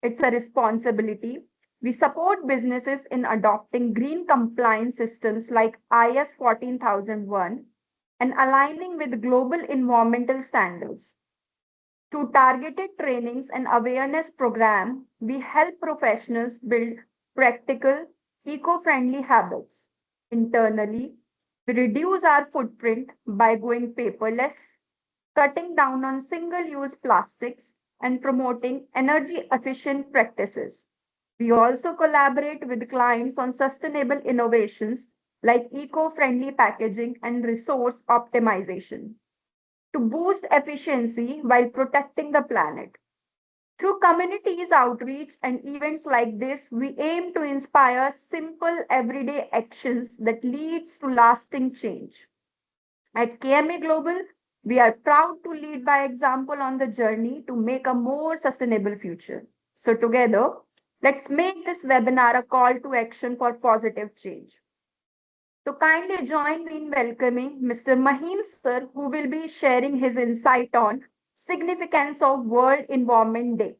It's a responsibility. We support businesses in adopting green compliance systems like IS 14001 and aligning with global environmental standards. Through targeted trainings and awareness program, we help professionals build practical, eco-friendly habits. Internally, we reduce our footprint by going paperless, cutting down on single-use plastics, and promoting energy-efficient practices. We also collaborate with clients on sustainable innovations like eco-friendly packaging and resource optimization to boost efficiency while protecting the planet. Through communities outreach and events like this, we aim to inspire simple everyday actions that leads to lasting change. At KMA Global, we are proud to lead by example on the journey to make a more sustainable future. So together, let's make this webinar a call to action for positive change. So kindly join me in welcoming Mr. Mahim sir, who will be sharing his insight on significance of World Environment Day.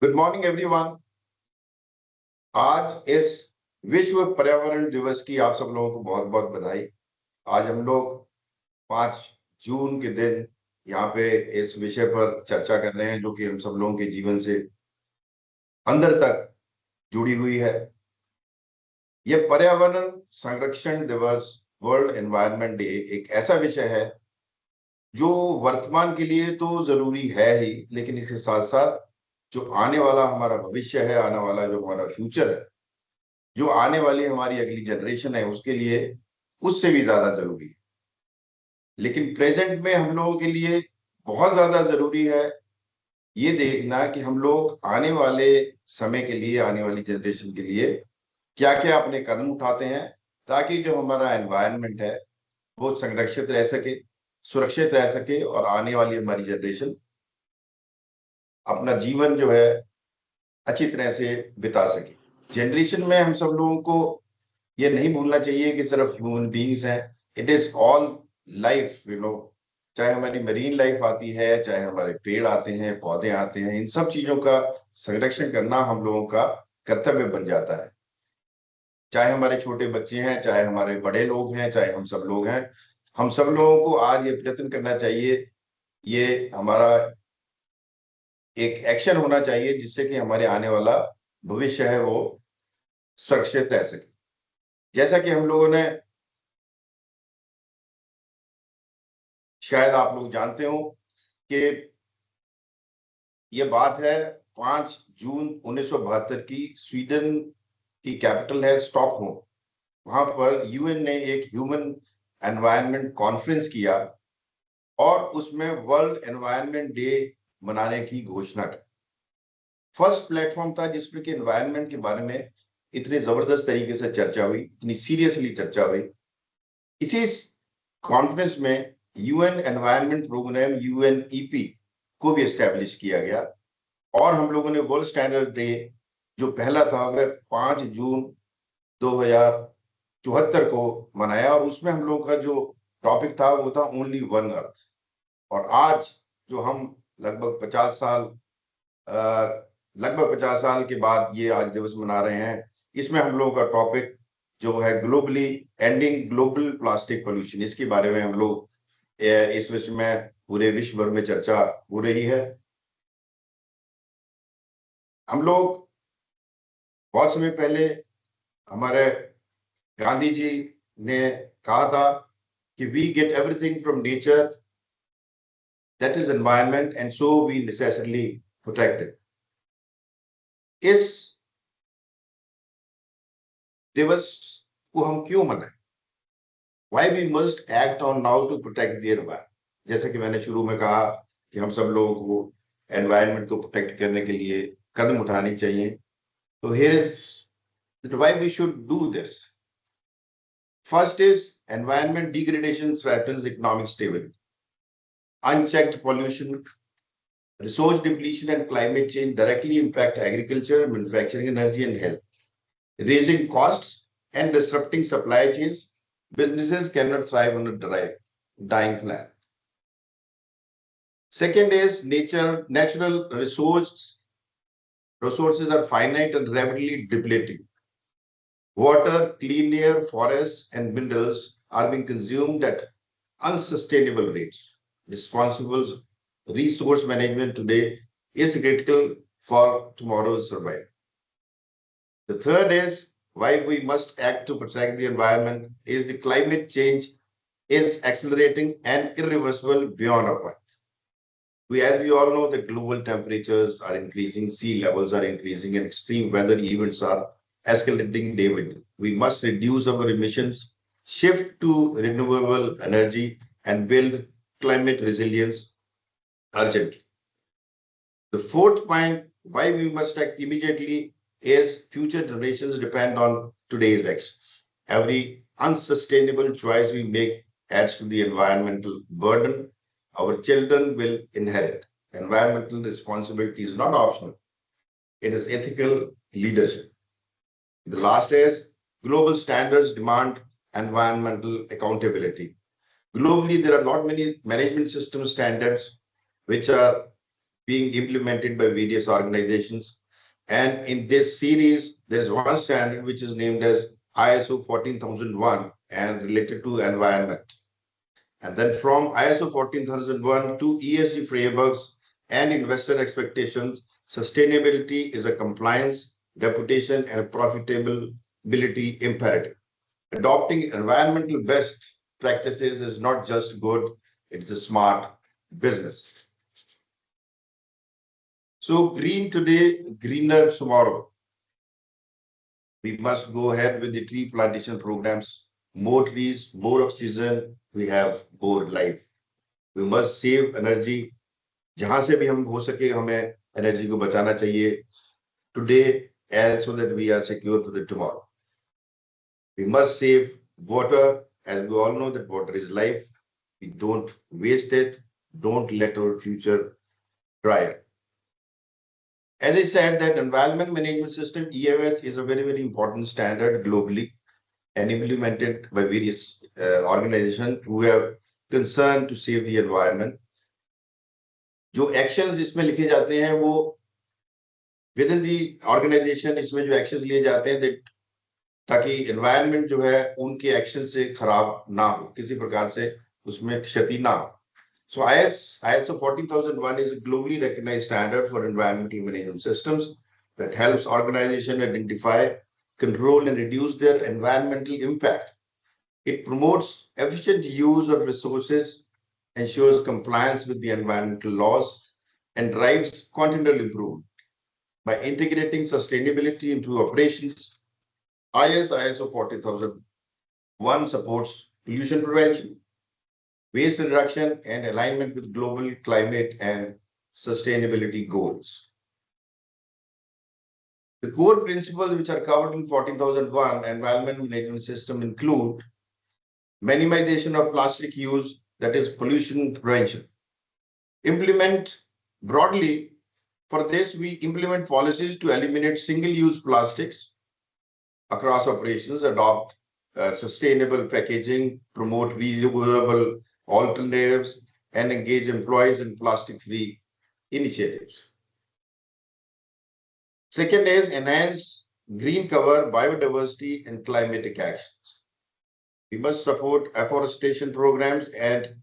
Good morning everyone. आज इस विश्व पर्यावरण दिवस की आप सब लोगों को बहुत बहुत बधाई। आज हम लोग 5 जून के दिन यहाँ पे इस विषय पर चर्चा कर रहे हैं जो कि हम सब लोगों के जीवन से अंदर तक जुड़ी हुई है। यह पर्यावरण संरक्षण दिवस, वर्ल्ड एनवायरनमेंट डे, एक ऐसा विषय है जो वर्तमान के लिए तो जरूरी है ही, लेकिन इसके साथ साथ जो आने वाला हमारा भविष्य है, आने वाला जो हमारा फ्यूचर है, जो आने वाली हमारी अगली जनरेशन है, उसके लिए उससे भी ज्यादा जरूरी है। लेकिन प्रेजेंट में हम लोगों के लिए बहुत ज्यादा जरूरी है ये देखना कि हम लोग आने वाले समय के लिए, आने वाली जनरेशन के लिए क्या क्या अपने कदम उठाते हैं ताकि जो हमारा एनवायरनमेंट है वो संरक्षित रह सके, सुरक्षित रह सके और आने वाली हमारी जनरेशन अपना जीवन जो है अच्छी तरह से बिता सके। जनरेशन में हम सब लोगों को ये नहीं भूलना चाहिए कि सिर्फ ह्यूमन बीइंग्स हैं, इट इज ऑल लाइफ, चाहे हमारी मरीन लाइफ आती है, चाहे हमारे पेड़ आते हैं, पौधे आते हैं, इन सब चीजों का संरक्षण करना हम लोगों का कर्तव्य बन जाता है। चाहे हमारे छोटे बच्चे हैं, चाहे हमारे बड़े लोग हैं, चाहे हम सब लोग हैं, हम सब लोगों को आज ये प्रयत्न करना चाहिए, ये हमारा एक एक्शन होना चाहिए जिससे कि हमारे आने वाला भविष्य है वो सुरक्षित रह सके। जैसा कि हम लोगों ने, शायद आप लोग जानते हो कि ये बात है 5 जून 1972 की, स्वीडन की कैपिटल है स्टॉकहोम। वहां पर यूएन ने एक ह्यूमन एनवायरनमेंट कॉन्फ्रेंस किया और उसमें वर्ल्ड एनवायरनमेंट डे मनाने की घोषणा की। फर्स्ट प्लेटफॉर्म था जिसमें कि एनवायरनमेंट के बारे में इतनी जबरदस्त तरीके से चर्चा हुई, इतनी सीरियसली चर्चा हुई। इसी कॉन्फ्रेंस में यूएन एनवायरनमेंट प्रोग्राम यूएनईपी को भी एस्टेब्लिश किया गया और हम लोगों ने वर्ल्ड स्टैंडर्ड डे जो पहला था वह 5 जून 2074 को मनाया और उसमें हम लोगों का जो टॉपिक था वो था ओनली वन अर्थ। और आज जो हम लगभग 50 साल के बाद ये आज दिवस मना रहे हैं, इसमें हम लोगों का टॉपिक जो है globally ending global plastic pollution, इसके बारे में हम लोग इस विषय में पूरे विश्व भर में चर्चा हो रही है। हम लोग बहुत समय पहले हमारे गांधी जी ने कहा था कि we get everything from nature, that is environment, and so we necessarily protect it. इस दिवस को हम क्यों मनाएं? Why we must act on now to protect the environment? जैसे कि मैंने शुरू में कहा कि हम सब लोगों को एनवायरनमेंट को प्रोटेक्ट करने के लिए कदम उठाने चाहिए। तो here is why we should do this. First is environment degradation threatens economic stability. Unchecked pollution, resource depletion, and climate change directly impact agriculture, manufacturing, energy, and health, raising costs and disrupting supply chains. Businesses cannot thrive on a dying planet. Second is natural resources are finite and rapidly depleting. Water, clean air, forests, and minerals are being consumed at unsustainable rates. Responsible resource management today is critical for tomorrow's survival. The third is why we must act to protect the environment is the climate change is accelerating and irreversible beyond our point. As we all know, the global temperatures are increasing, sea levels are increasing, and extreme weather events are escalating day by day. We must reduce our emissions, shift to renewable energy, and build climate resilience urgently. The fourth point, why we must act immediately, is future generations depend on today's actions. Every unsustainable choice we make adds to the environmental burden our children will inherit. Environmental responsibility is not optional, it is ethical leadership. The last is global standards demand environmental accountability. Globally, there are not many management system standards which are being implemented by various organizations. And in this series, there's one standard which is named as ISO 14001 and related to environment. And then from ISO 14001 to ESG frameworks and investor expectations, sustainability is a compliance, reputation, and profitability imperative. Adopting environmental best practices is not just good, it's a smart business. So green today, greener tomorrow. We must go ahead with the tree plantation programs. More trees, more oxygen, we have more life. We must save energy. जहां से भी हम हो सके हमें energy को बचाना चाहिए today and so that we are secure for the tomorrow. We must save water, as we all know that water is life. We don't waste it. Don't let our future dry up. As I said, that environment management system EMS is a very, very important standard globally and implemented by various organizations who have concern to save the environment. जो actions इसमें लिखे जाते हैं वो with in the organisation इसमें जो actions लिए जाते हैं ताकि एनवायरनमेंट जो है उनके एक्शन से खराब ना हो किसी प्रकार से उसमें क्षति ना हो. So ISO 14001 is a globally recognized standard for environmental management systems that helps organizations identify, control, and reduce their environmental impact. It promotes efficient use of resources, ensures compliance with the environmental laws, and drives continual improvement. By integrating sustainability into operations, ISO 40001 supports pollution prevention, waste reduction, and alignment with global climate and sustainability goals. The core principles which are covered in 14001 environment management system include minimization of plastic use, that is pollution prevention. Implement broadly, for this we implement policies to eliminate single-use plastics across operations, adopt sustainable packaging, promote reusable alternatives, and engage employees in plastic-free initiatives. Second is enhance green cover, biodiversity, and climatic actions. We must support afforestation programs and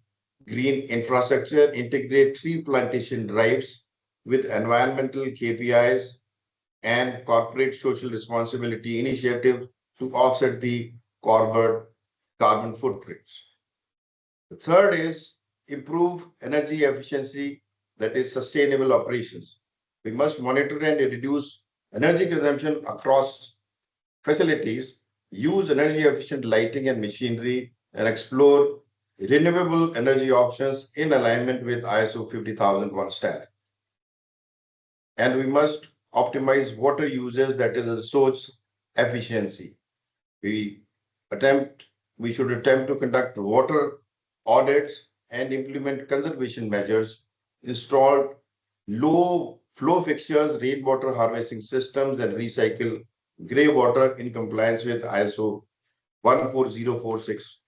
green infrastructure, integrate tree plantation drives with environmental KPIs and corporate social responsibility initiatives to offset the carbon footprints. The third is improve energy efficiency, that is sustainable operations. We must monitor and reduce energy consumption across facilities, use energy efficient lighting and machinery, and explore renewable energy options in alignment with ISO 50001 standard. And we must optimize water usage, that is resource efficiency. We attempt we should attempt to conduct water audits and implement conservation measures, install low flow fixtures, rainwater harvesting systems, and recycle grey water in compliance with ISO 14046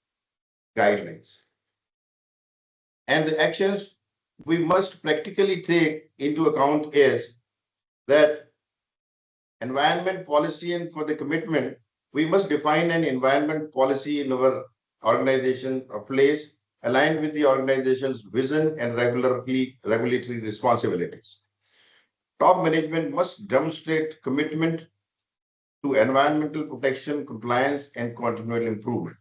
guidelines. And the actions we must practically take into account is that environment policy, and for the commitment, we must define an environment policy in our organization or place aligned with the organization's vision and regulatory responsibilities. Top management must demonstrate commitment to environmental protection, compliance, and continual improvement.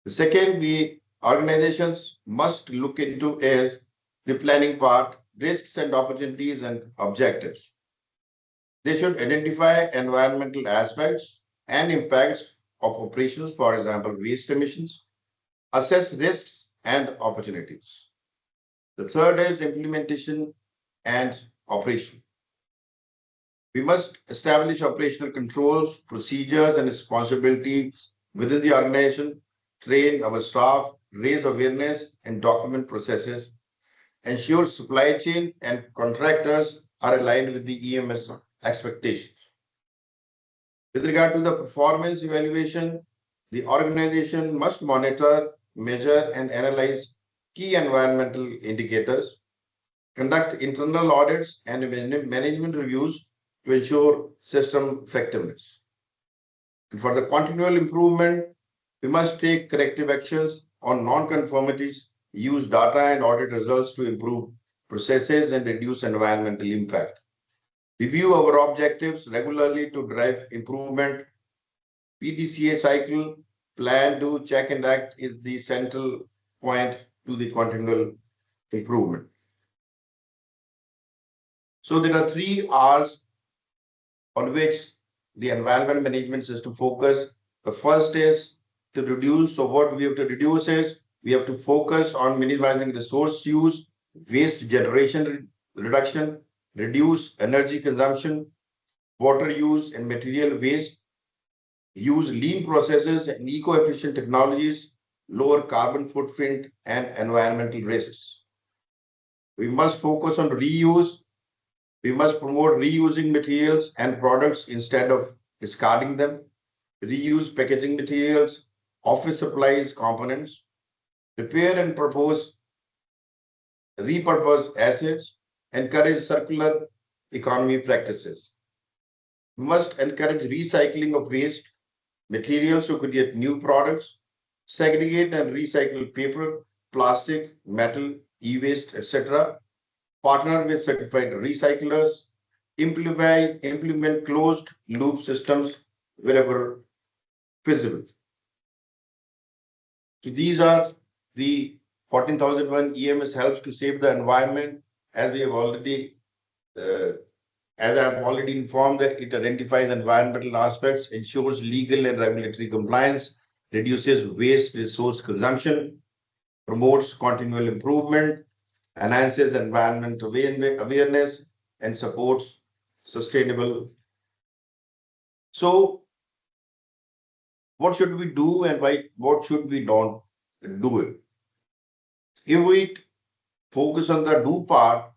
The second, the organizations must look into is the planning part, risks and opportunities and objectives. They should identify environmental aspects and impacts of operations, for example, waste emissions, assess risks and opportunities. The third is implementation and operation. We must establish operational controls, procedures, and responsibilities within the organization, train our staff, raise awareness, and document processes, ensure supply chain and contractors are aligned with the EMS expectations. With regard to the performance evaluation, the organization must monitor, measure, and analyze key environmental indicators, conduct internal audits and management reviews to ensure system effectiveness. And for the continual improvement, we must take corrective actions on non-conformities, use data and audit results to improve processes and reduce environmental impact. Review our objectives regularly to drive improvement. PDCA cycle, plan, do, check, and act is the central point to the continual improvement. So there are 3 R's on which the environment management system focus. The first is to reduce. So what we have to reduce is we have to focus on minimizing resource use, waste generation reduction, reduce energy consumption, water use and material waste, use lean processes and eco-efficient technologies, lower carbon footprint and environmental risks. We must focus on reuse. We must promote reusing materials and products instead of discarding them. Reuse packaging materials, office supplies, components. Repair and repurpose assets. Encourage circular economy practices. We must encourage recycling of waste materials to create new products. Segregate and recycle paper, plastic, metal, e-waste, etc. Partner with certified recyclers, implement closed loop systems wherever feasible. So these are the 14,001 EMS helps to save the environment, as we have already, as I have already informed that it identifies environmental aspects, ensures legal and regulatory compliance, reduces waste resource consumption, promotes continual improvement, enhances environmental awareness, and supports sustainable. So what should we do and what should we not do it? If we focus on the do part,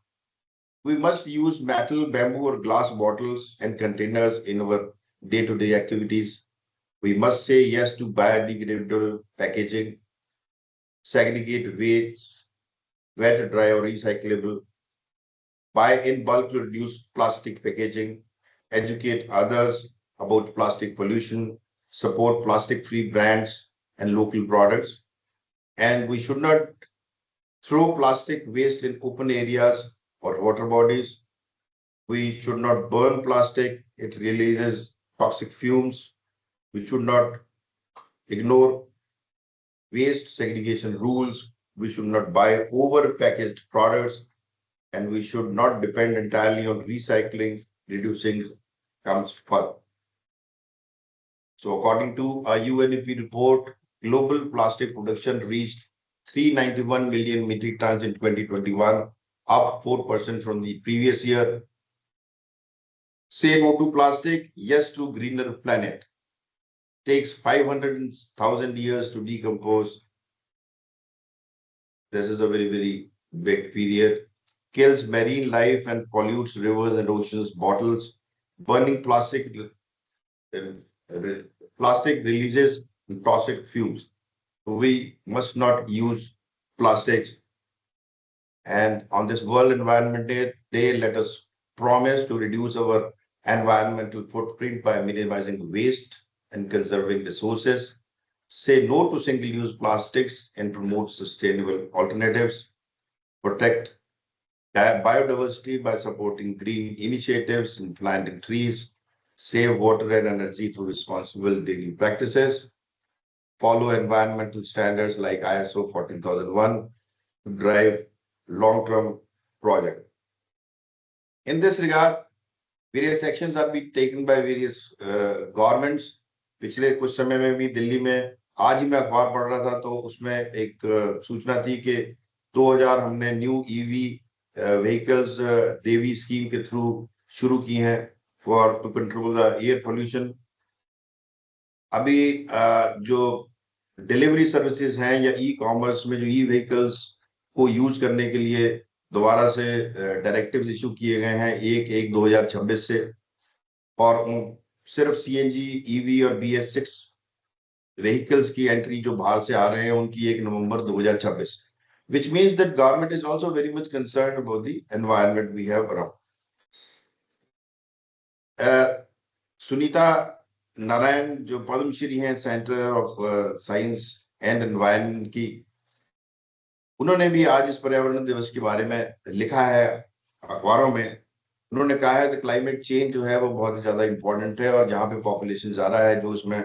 we must use metal, bamboo, or glass bottles and containers in our day-to-day activities. We must say yes to biodegradable packaging, segregate waste, wet, dry, or recyclable, buy in bulk to reduce plastic packaging, educate others about plastic pollution, support plastic-free brands and local products. And we should not throw plastic waste in open areas or water bodies. We should not burn plastic. It releases toxic fumes. We should not ignore waste segregation rules. We should not buy over-packaged products, and we should not depend entirely on recycling. Reducing comes first. So according to a UNEP report, global plastic production reached 391 million metric tons in 2021, up 4% from the previous year. Say no to plastic, yes to greener planet. takes 500,000 years to decompose. This is a very, very big period. Kills marine life and pollutes rivers and oceans. Bottles, burning plastic releases toxic fumes. We must not use plastics. And on this World Environment Day, let us promise to reduce our environmental footprint by minimizing waste and conserving resources. Say no to single-use plastics and promote sustainable alternatives. Protect biodiversity by supporting green initiatives and planting trees. Save water and energy through responsible daily practices. Follow environmental standards like ISO 14001 to drive long-term project. In this regard, various actions are being taken by various governments. पिछले कुछ समय में भी दिल्ली में आज ही मैं अखबार पढ़ रहा था तो उसमें एक सूचना थी कि 2000 हमने न्यू ईवी व्हीकल्स देवी स्कीम के थ्रू शुरू की हैं for to control the air pollution. अभी जो डिलीवरी सर्विसेज हैं या ई कॉमर्स में जो ई व्हीकल्स को यूज करने के लिए दोबारा से डायरेक्टिव्स इशू किए गए हैं 1/1/2026 से. और सिर्फ सीएनजी, ईवी और BS6 व्हीकल्स की एंट्री जो बाहर से आ रहे हैं उनकी 1 नवंबर 2026, which means that government is also very much concerned about the environment we have around. Sunita Narayan जो पद्मश्री हैं centre of science and environment की, उन्होंने भी आज इस पर्यावरण दिवस के बारे में लिखा है अखबारों में. उन्होंने कहा है कि क्लाइमेट चेंज जो है वो बहुत ही ज्यादा इंपॉर्टेंट है और जहाँ पे पॉपुलेशन ज्यादा है, जो इसमें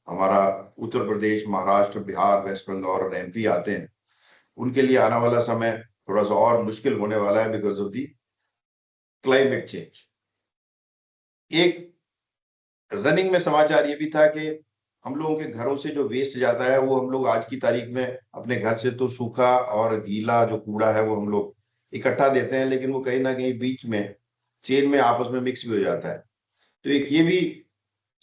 हमारा उत्तर प्रदेश, महाराष्ट्र, बिहार, वेस्ट बंगाल और MP आते हैं, उनके लिए आने वाला समय थोड़ा सा और मुश्किल होने वाला है because of the climate change. एक रनिंग में समाचार ये भी था कि हम लोगों के घरों से जो वेस्ट जाता है वो हम लोग आज की तारीख में अपने घर से तो सूखा और गीला जो कूड़ा है वो हम लोग इकट्ठा देते हैं, लेकिन वो कहीं ना कहीं बीच में चेन में आपस में मिक्स भी हो जाता है. तो एक ये भी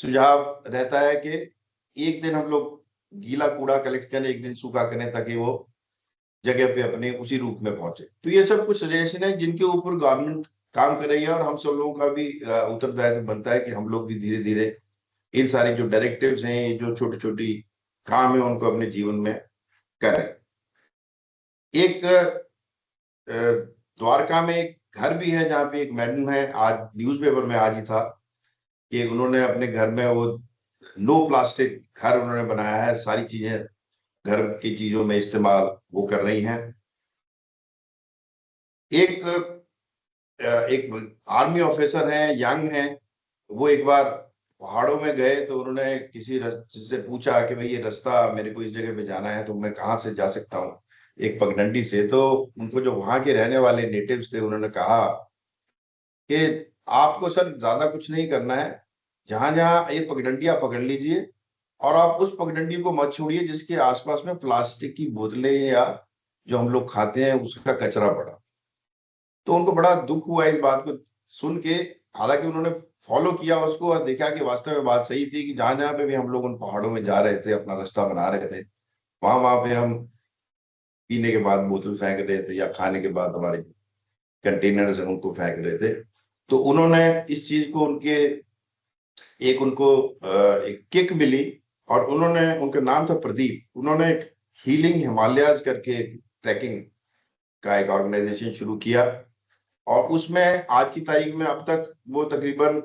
सुझाव रहता है कि एक दिन हम लोग गीला कूड़ा कलेक्ट करें, एक दिन सूखा करें, ताकि वो जगह पे अपने उसी रूप में पहुंचे. तो ये सब कुछ सजेशन है जिनके ऊपर गवर्नमेंट काम कर रही है और हम सब लोगों का भी उत्तरदायित्व बनता है कि हम लोग भी धीरे धीरे इन सारे जो डायरेक्टिव्स हैं, जो छोटी छोटी काम है, उनको अपने जीवन में करें. एक द्वारका में एक घर भी है जहाँ पे एक मैडम है, आज न्यूज़पेपर में आज ही था कि उन्होंने अपने घर में वो नो प्लास्टिक घर उन्होंने बनाया है. सारी चीजें घर की चीजों में इस्तेमाल वो कर रही हैं. एक आर्मी ऑफिसर हैं, यंग हैं, वो एक बार पहाड़ों में गए तो उन्होंने किसी से पूछा कि भाई ये रास्ता मेरे को इस जगह पे जाना है तो मैं कहाँ से जा सकता हूँ, एक पगडंडी से. तो उनको जो वहां के रहने वाले नेटिव्स थे उन्होंने कहा कि आपको सर ज्यादा कुछ नहीं करना है, जहां जहां ये पगडंडी आप पकड़ लीजिए और आप उस पगडंडी को मत छोड़िए जिसके आसपास में प्लास्टिक की बोतलें या जो हम लोग खाते हैं उसका कचरा पड़ा. तो उनको बड़ा दुख हुआ इस बात को सुन के. हालांकि उन्होंने फॉलो किया उसको और देखा कि वास्तव में बात सही थी कि जहां जहां पे भी हम लोग उन पहाड़ों में जा रहे थे, अपना रास्ता बना रहे थे, वहां वहां पे हम पीने के बाद बोतल फेंक रहे थे या खाने के बाद हमारे कंटेनर्स हैं उनको फेंक रहे थे. तो उन्होंने इस चीज को उनको एक किक मिली और उन्होंने, उनका नाम था प्रदीप, उन्होंने एक हीलिंग हिमालयाज करके ट्रैकिंग का एक ऑर्गेनाइजेशन शुरू किया और उसमें आज की तारीख में अब तक वो तकरीबन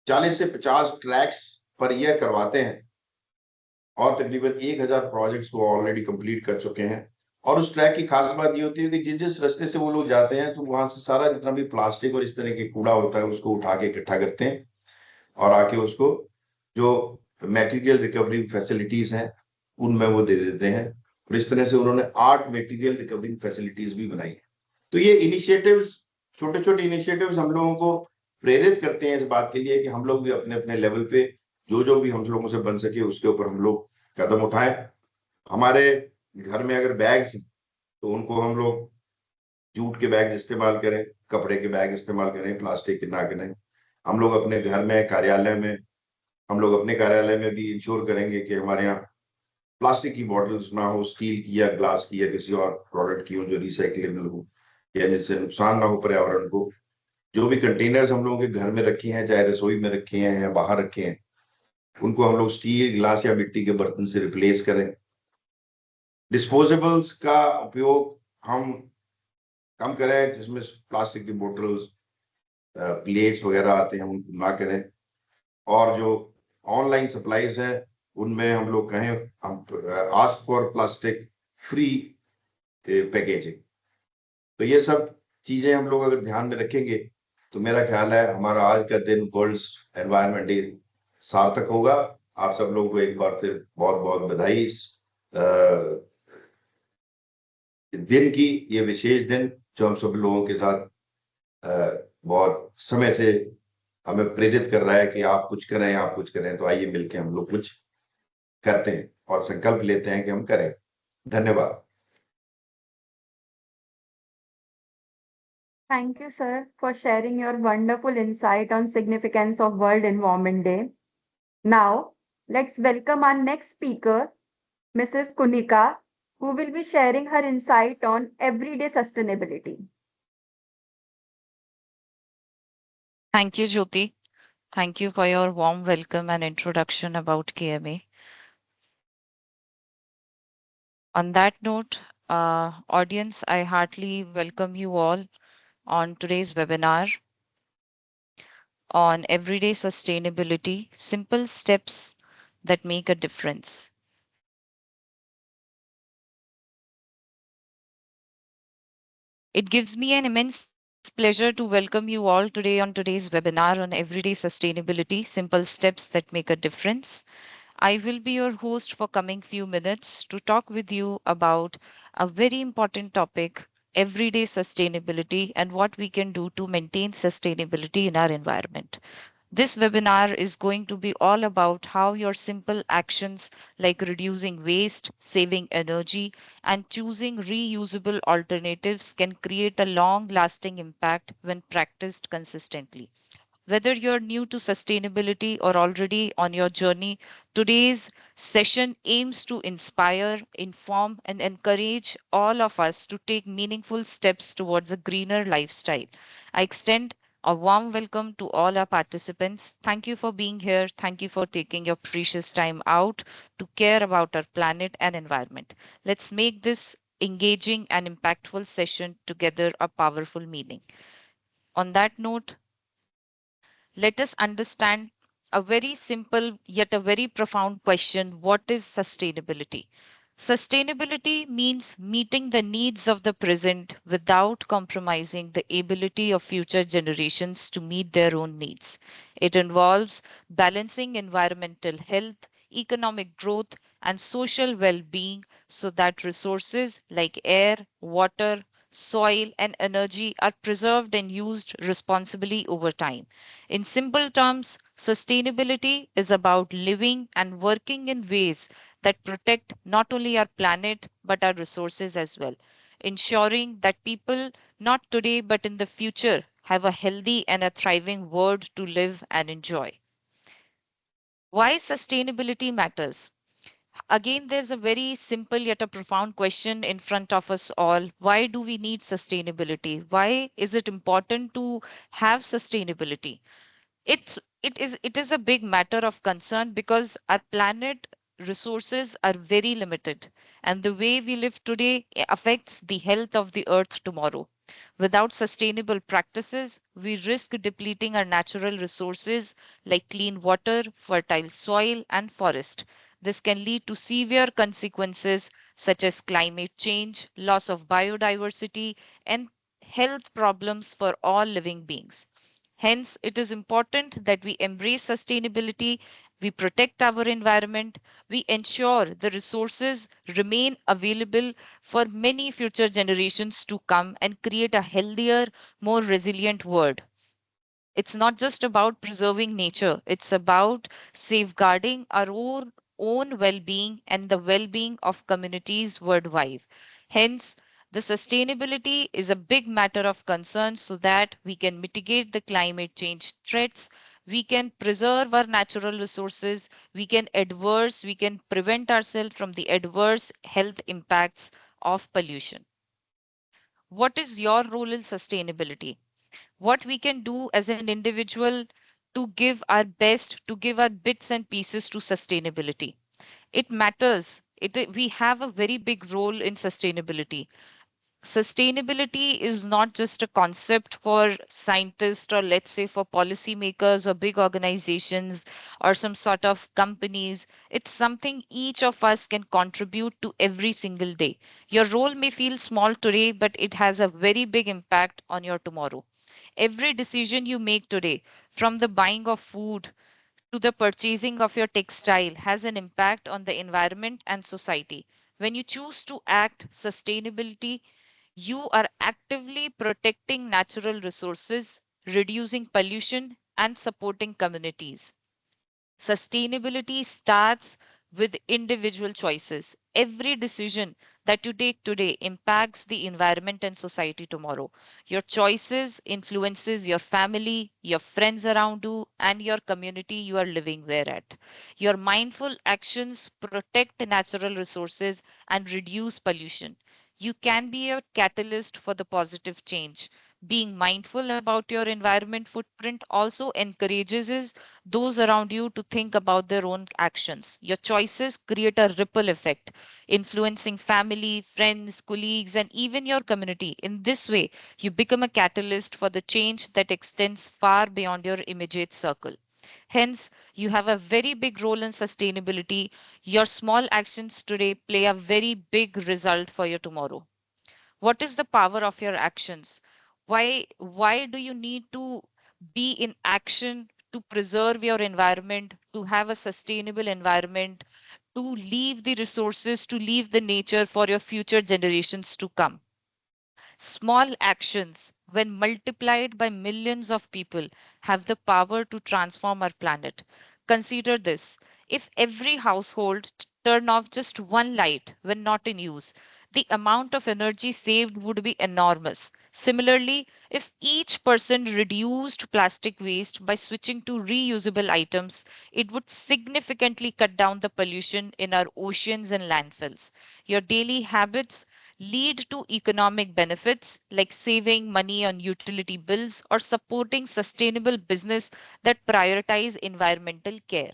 40 से 50 ट्रैक्स पर ईयर करवाते हैं और तकरीबन 1000 प्रोजेक्ट्स वो ऑलरेडी कंप्लीट कर चुके हैं. और उस ट्रैक की खास बात ये होती है कि जिस जिस रास्ते से वो लोग जाते हैं तो वहां से सारा जितना भी प्लास्टिक और इस तरह के कूड़ा होता है उसको उठा के इकट्ठा करते हैं और आके उसको जो मटेरियल रिकवरी फैसिलिटीज हैं उनमें वो दे देते हैं. और इस तरह से उन्होंने 8 मटेरियल रिकवरी फैसिलिटीज भी बनाई है. तो ये इनिशिएटिव्स, छोटे छोटे इनिशिएटिव्स हम लोगों को प्रेरित करते हैं इस बात के लिए कि हम लोग भी अपने अपने लेवल पे जो भी हम लोगों से बन सके उसके ऊपर हम लोग कदम उठाएं. हमारे घर में अगर बैग्स तो उनको हम लोग जूट के बैग इस्तेमाल करें, कपड़े के बैग इस्तेमाल करें, प्लास्टिक के ना करें. हम लोग अपने घर में, कार्यालय में हम लोग अपने कार्यालय में भी इंश्योर करेंगे कि हमारे यहाँ प्लास्टिक की बॉटल्स ना हो, स्टील की या ग्लास की या किसी और प्रोडक्ट की हो जो रिसाइकलेबल हो, या जिससे नुकसान ना हो पर्यावरण को। जो भी कंटेनर्स हम लोगों के घर में रखे हैं, चाहे रसोई में रखे हैं या बाहर रखे हैं, उनको हम लोग स्टील, ग्लास या मिट्टी के बर्तन से रिप्लेस करें। डिस्पोजेबल्स का उपयोग हम कम करें, जिसमें प्लास्टिक की बोतल्स, प्लेट्स वगैरह आते हैं, उनको ना करें। और जो ऑनलाइन सप्लाईज है उनमें हम लोग कहें, हम ask for plastic free packaging. तो ये सब चीजें हम लोग अगर ध्यान में रखेंगे तो मेरा ख्याल है हमारा आज का दिन वर्ल्ड एनवायरनमेंट डे सार्थक होगा। आप सब लोगों को एक बार फिर बहुत बहुत बधाई इस दिन की, ये विशेष दिन जो हम सब लोगों के साथ बहुत समय से हमें प्रेरित कर रहा है कि आप कुछ करें, आप कुछ करें। तो आइए मिलकर हम लोग कुछ करते हैं और संकल्प लेते हैं कि हम करें। धन्यवाद। Thank you, sir, for sharing your wonderful insight on significance of World Environment Day. Now, let's welcome our next speaker, Mrs. Kunika, who will be sharing her insight on everyday sustainability. Thank you, Jyoti. Thank you for your warm welcome and introduction about KMA. On that note, audience, I heartily welcome you all on today's webinar on everyday sustainability, simple steps that make a difference. It gives me an immense pleasure to welcome you all today on today's webinar on everyday sustainability, simple steps that make a difference. I will be your host for coming few minutes to talk with you about a very important topic, everyday sustainability and what we can do to maintain sustainability in our environment. This webinar is going to be all about how your simple actions like reducing waste, saving energy, and choosing reusable alternatives can create a long lasting impact when practiced consistently. Whether you're new to sustainability or already on your journey, today's session aims to inspire, inform, and encourage all of us to take meaningful steps towards a greener lifestyle. I extend a warm welcome to all our participants. Thank you for being here. Thank you for taking your precious time out to care about our planet and environment. Let's make this engaging and impactful session together a powerful meaning. On that note, let us understand a very simple yet a very profound question: what is sustainability? Sustainability means meeting the needs of the present without compromising the ability of future generations to meet their own needs. It involves balancing environmental health, economic growth, and social well being so that resources like air, water, soil, and energy are preserved and used responsibly over time. In simple terms, sustainability is about living and working in ways that protect not only our planet but our resources as well, ensuring that people, not today but in the future, have a healthy and a thriving world to live and enjoy. Why sustainability matters? Again, there's a very simple yet a profound question in front of us all. Why do we need sustainability? Why is it important to have sustainability? It is a big matter of concern because our planet resources are very limited, and the way we live today affects the health of the earth tomorrow. Without sustainable practices, we risk depleting our natural resources like clean water, fertile soil, and forest. This can lead to severe consequences such as climate change, loss of biodiversity, and health problems for all living beings. Hence, it is important that we embrace sustainability, we protect our environment, we ensure the resources remain available for many future generations to come and create a healthier, more resilient world. It's not just about preserving nature, it's about safeguarding our own well being and the well being of communities worldwide. Hence, the sustainability is a big matter of concern so that we can mitigate the climate change threats, we can preserve our natural resources, we can prevent ourselves from the adverse health impacts of pollution. What is your role in sustainability? What we can do as an individual to give our best, to give our bits and pieces to sustainability? It matters. We have a very big role in sustainability. Sustainability is not just a concept for scientists, or let's say for policymakers or big organizations or some sort of companies. It's something each of us can contribute to every single day. Your role may feel small today, but it has a very big impact on your tomorrow. Every decision you make today, from the buying of food to the purchasing of your textile, has an impact on the environment and society. When you choose to act sustainability, you are actively protecting natural resources, reducing pollution, and supporting communities. Sustainability starts with individual choices. Every decision that you take today impacts the environment and society tomorrow. Your choices influences your family, your friends around you, and your community you are living where at. Your mindful actions protect natural resources and reduce pollution. You can be a catalyst for the positive change. Being mindful about your environment footprint also encourages those around you to think about their own actions. Your choices create a ripple effect, influencing family, friends, colleagues, and even your community. In this way, you become a catalyst for the change that extends far beyond your immediate circle. Hence, you have a very big role in sustainability. Your small actions today play a very big result for your tomorrow. What is the power of your actions? Why do you need to be in action to preserve your environment, to have a sustainable environment, to leave the resources, to leave the nature for your future generations to come? Small actions, when multiplied by millions of people, have the power to transform our planet. Consider this: if every household turned off just one light when not in use, the amount of energy saved would be enormous. Similarly, if each person reduced plastic waste by switching to reusable items, it would significantly cut down the pollution in our oceans and landfills. Your daily habits lead to economic benefits like saving money on utility bills or supporting sustainable business that prioritize environmental care.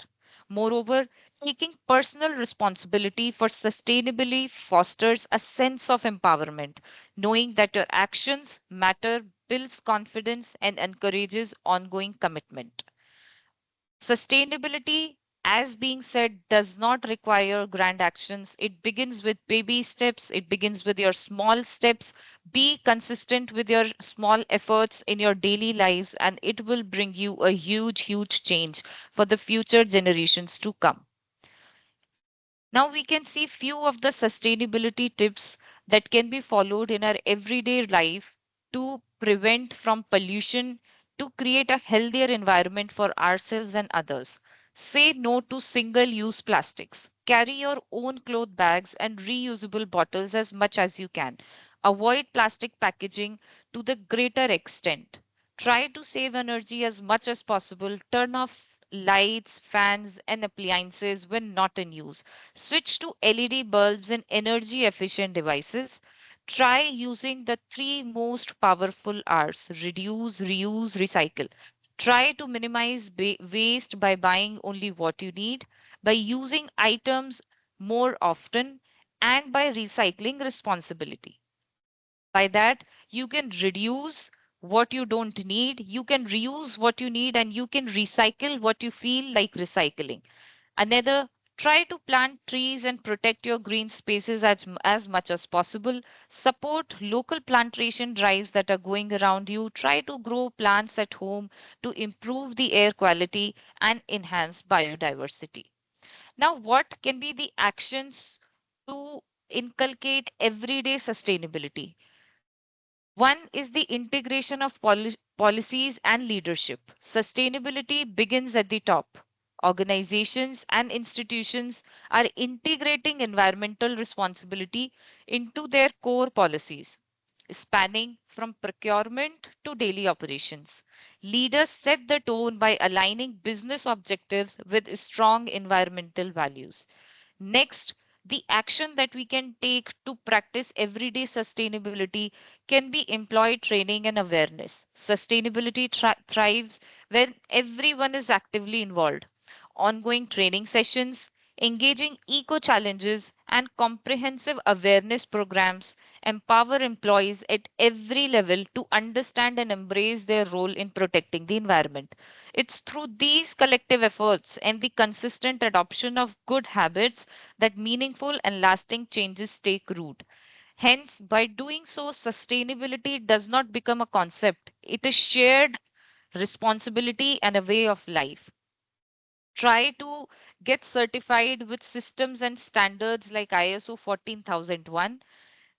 Moreover, taking personal responsibility for sustainability fosters a sense of empowerment. Knowing that your actions matter builds confidence and encourages ongoing commitment. Sustainability, as being said, does not require grand actions. It begins with baby steps, it begins with your small steps. Be consistent with your small efforts in your daily lives, and it will bring you a huge, huge change for the future generations to come. Now we can see few of the sustainability tips that can be followed in our everyday life to prevent from pollution, to create a healthier environment for ourselves and others. Say no to single-use plastics. Carry your own cloth bags and reusable bottles as much as you can. Avoid plastic packaging to the greater extent. Try to save energy as much as possible. Turn off lights, fans, and appliances when not in use. Switch to LED bulbs and energy efficient devices. Try using the three most powerful R's: reduce, reuse, recycle. Try to minimize waste by buying only what you need, by using items more often, and by recycling responsibility. By that, you can reduce what you don't need, you can reuse what you need, and you can recycle what you feel like recycling. Another, try to plant trees and protect your green spaces as much as possible. Support local plantation drives that are going around you. Try to grow plants at home to improve the air quality and enhance biodiversity. Now, what can be the actions to inculcate everyday sustainability? One is the integration of policies and leadership. Sustainability begins at the top. Organizations and institutions are integrating environmental responsibility into their core policies. spanning from procurement to daily operations. Leaders set the tone by aligning business objectives with strong environmental values. Next, the action that we can take to practice everyday sustainability can be employee training and awareness. Sustainability thrives when everyone is actively involved. Ongoing training sessions, engaging eco challenges, and comprehensive awareness programs empower employees at every level to understand and embrace their role in protecting the environment. It's through these collective efforts and the consistent adoption of good habits that meaningful and lasting changes take root. Hence, by doing so, sustainability does not become a concept, it is shared responsibility and a way of life. Try to get certified with systems and standards like ISO 14001,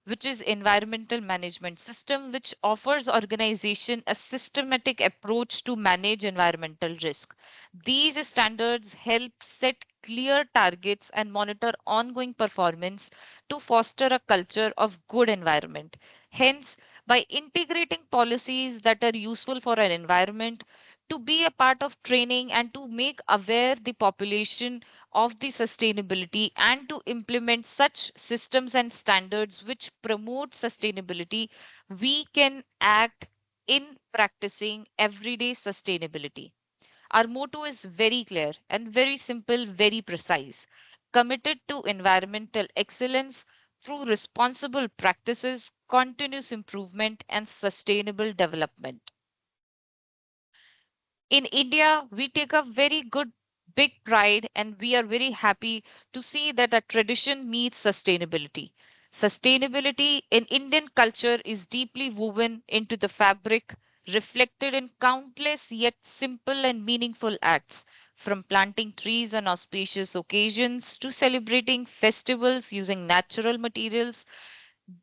which is environmental management system, which offers organization a systematic approach to manage environmental risk. These standards help set clear targets and monitor ongoing performance to foster a culture of good environment. Hence, by integrating policies that are useful for an environment, to be a part of training and to make aware the population of the sustainability and to implement such systems and standards which promote sustainability, we can act in practicing everyday sustainability. Our motto is very clear and very simple, very precise. Committed to environmental excellence through responsible practices, continuous improvement, and sustainable development. In India, we take a very good big pride and we are very happy to see that a tradition meets sustainability. Sustainability in Indian culture is deeply woven into the fabric, reflected in countless yet simple and meaningful acts, from planting trees on auspicious occasions to celebrating festivals using natural materials.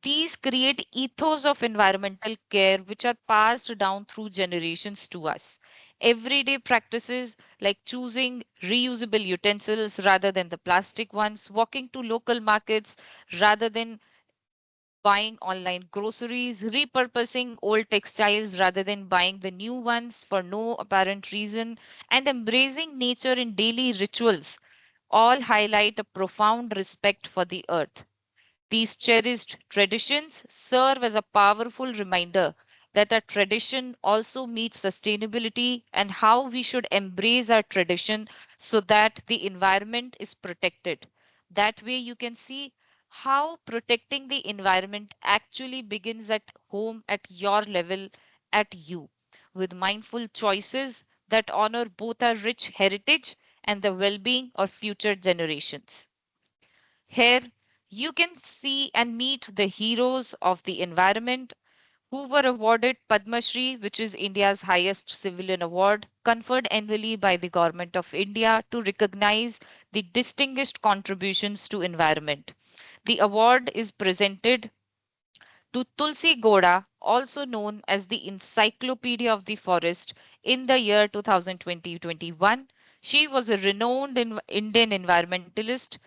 These create ethos of environmental care which are passed down through generations to us. Everyday practices like choosing reusable utensils rather than the plastic ones, walking to local markets rather than buying online groceries, repurposing old textiles rather than buying the new ones for no apparent reason, and embracing nature in daily rituals all highlight a profound respect for the earth. These cherished traditions serve as a powerful reminder that our tradition also meets sustainability and how we should embrace our tradition so that the environment is protected. That way, you can see how protecting the environment actually begins at home, at your level, at you, with mindful choices that honor both our rich heritage and the well being of future generations. Here, you can see and meet the heroes of the environment who were awarded Padma Shri, which is India's highest civilian award, conferred annually by the Government of India to recognize the distinguished contributions to environment. The award is presented to Tulsi Goda, also known as the Encyclopedia of the Forest, in the year 2020-21. She was a renowned Indian environmentalist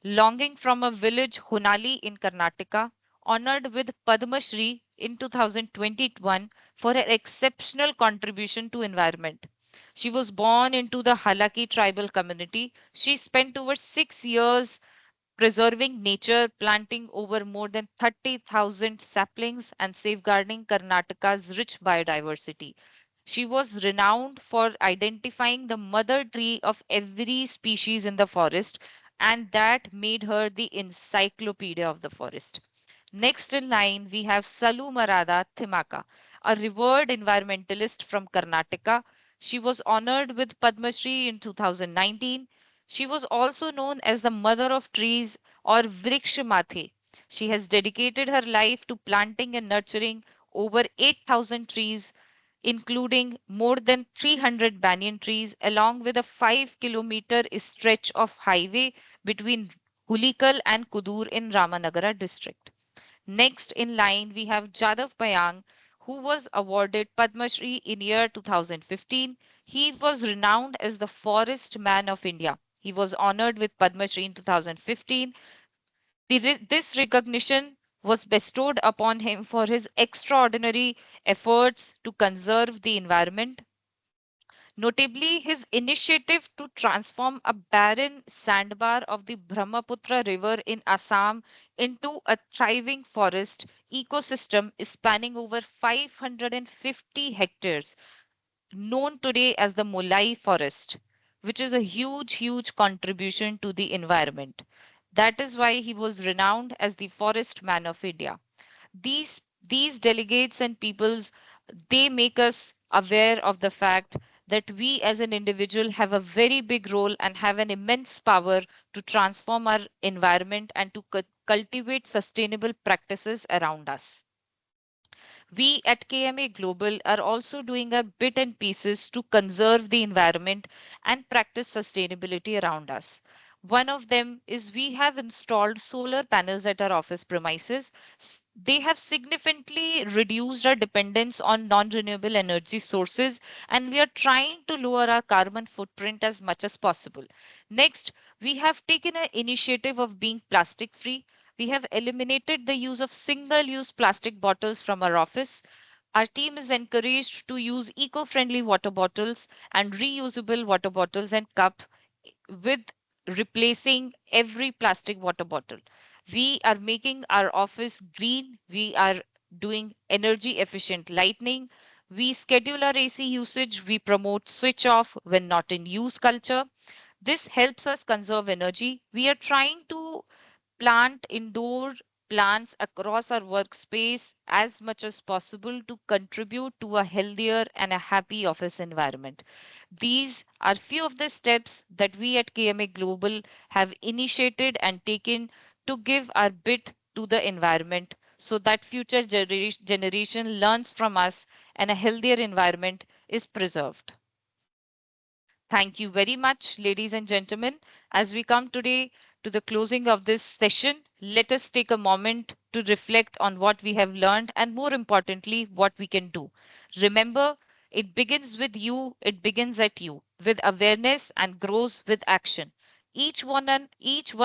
longing from a village Honali in Karnataka, honored with Padma Shri in 2021 for her exceptional contribution to environment. She was born into the Halaki tribal community. She spent over 6 years preserving nature, planting over more than 30,000 saplings and safeguarding Karnataka's rich biodiversity. She was renowned for identifying the mother tree of every species in the forest, and that made her the encyclopedia of the forest. Next in line, we have Salu Marada Thimaka, a revered environmentalist from Karnataka. She was honored with Padma Shri in 2019. She was also known as the mother of trees or Vrikshamathe. She has dedicated her life to planting and nurturing over 8,000 trees, including more than 300 banyan trees, along with a 5-kilometer stretch of highway between Hulikal and Kudur in Ramanagara district. Next in line, we have Jadav Payang, who was awarded Padma Shri in year 2015. He was renowned as the forest man of India. He was honored with Padma Shri in 2015. This recognition was bestowed upon him for his extraordinary efforts to conserve the environment. Notably, his initiative to transform a barren sandbar of the Brahmaputra River in Assam into a thriving forest ecosystem spanning over 550 hectares, known today as the Molai Forest, which is a huge, huge contribution to the environment. That is why he was renowned as the Forest Man of India. These delegates and peoples, they make us aware of the fact that we as an individual have a very big role and have an immense power to transform our environment and to cultivate sustainable practices around us. We at KMA Global are also doing our bit and pieces to conserve the environment and practice sustainability around us. One of them is we have installed solar panels at our office premises. They have significantly reduced our dependence on non renewable energy sources, and we are trying to lower our carbon footprint as much as possible. Next, we have taken an initiative of being plastic free. We have eliminated the use of single use plastic bottles from our office. Our team is encouraged to use eco friendly water bottles and reusable water bottles and cups with replacing every plastic water bottle. We are making our office green. We are doing energy efficient lighting. We schedule our AC usage. We promote switch off when not in use culture. This helps us conserve energy. We are trying to plant indoor plants across our workspace as much as possible to contribute to a healthier and a happy office environment. These are few of the steps that we at KMA Global have initiated and taken to give our bit to the environment so that future generation learns from us and a healthier environment is preserved. Thank you very much, ladies and gentlemen. As we come today to the closing of this session, let us take a moment to reflect on what we have learned and, more importantly, what we can do. Remember, it begins with you, it begins at you, with awareness and grows with action. Each one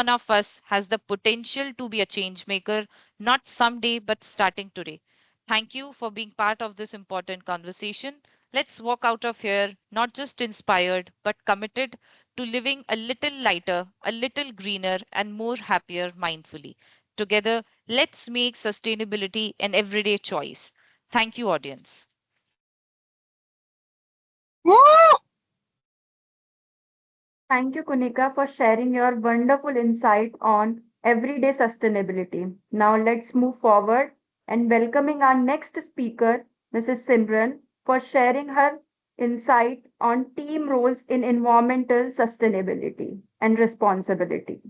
of us has the potential to be a change maker, not someday, but starting today. Thank you for being part of this important conversation. Let's walk out of here not just inspired, but committed to living a little lighter, a little greener, and more happier mindfully. Together, let's make sustainability an everyday choice. Thank you, audience. Thank you, Kunika, for sharing your wonderful insight on everyday sustainability. Now let's move forward and welcoming our next speaker, Mrs. Simran, for sharing her insight on team roles in environmental sustainability and responsibility.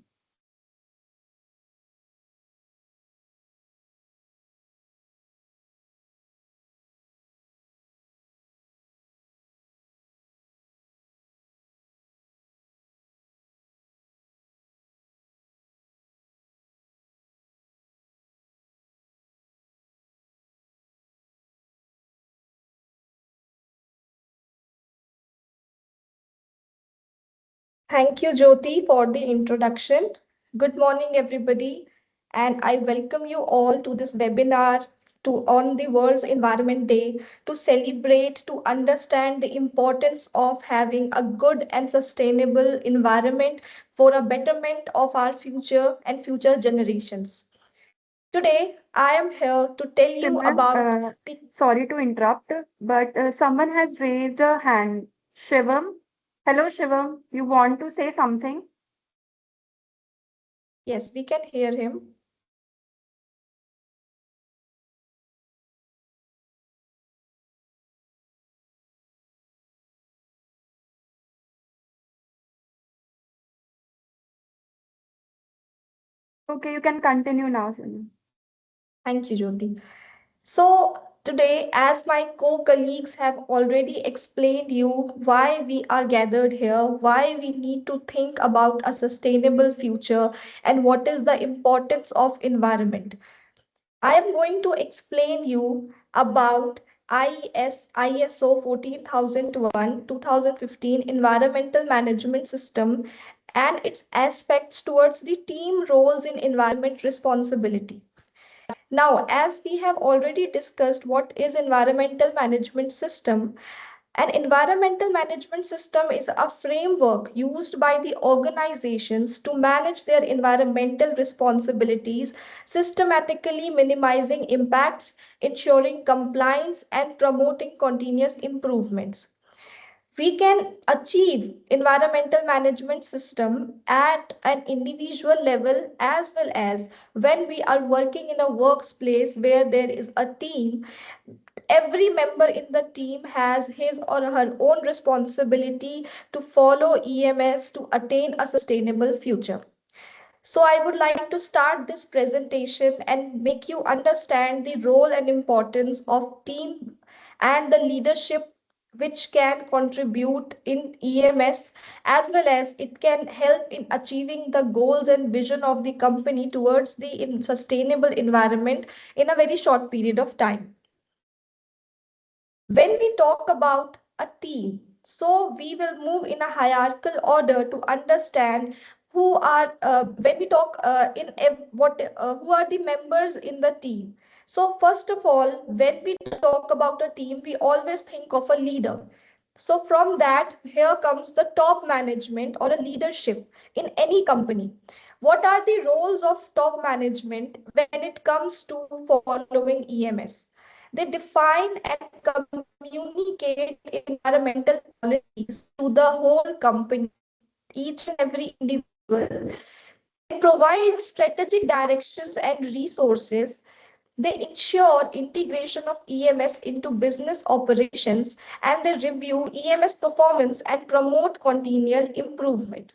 Thank you, Jyoti, for the introduction. Good morning, everybody, and I welcome you all to this webinar on the World's Environment Day to celebrate, to understand the importance of having a good and sustainable environment for a betterment of our future and future generations. Today, I am here to tell you Simran, about the sorry to interrupt, but someone has raised a hand. Shivam, hello Shivam, you want to say something? yes, we can hear him. Okay, you can continue now, Shivam. Thank you, Jyoti. So today, as my co-colleagues have already explained you why we are gathered here, why we need to think about a sustainable future and what is the importance of environment. I am going to explain you about ISO 14001 2015 Environmental Management System and its aspects towards the team roles in environment responsibility. Now, as we have already discussed what is environmental management system, an environmental management system is a framework used by the organizations to manage their environmental responsibilities, systematically minimizing impacts, ensuring compliance, and promoting continuous improvements. We can achieve environmental management system at an individual level as well as when we are working in a workplace where there is a team. Every member in the team has his or her own responsibility to follow EMS to attain a sustainable future. So, I would like to start this presentation and make you understand the role and importance of team and the leadership which can contribute in EMS, as well as it can help in achieving the goals and vision of the company towards the sustainable environment in a very short period of time. When we talk about a team, so we will move in a hierarchical order to understand who are when we talk in what who are the members in the team. So first of all, when we talk about a team, we always think of a leader. So from that, here comes the top management or a leadership in any company. What are the roles of top management when it comes to following EMS? They define and communicate environmental policies to the whole company, each and every individual. They provide strategic directions and resources. They ensure integration of EMS into business operations, and they review EMS performance and promote continual improvement.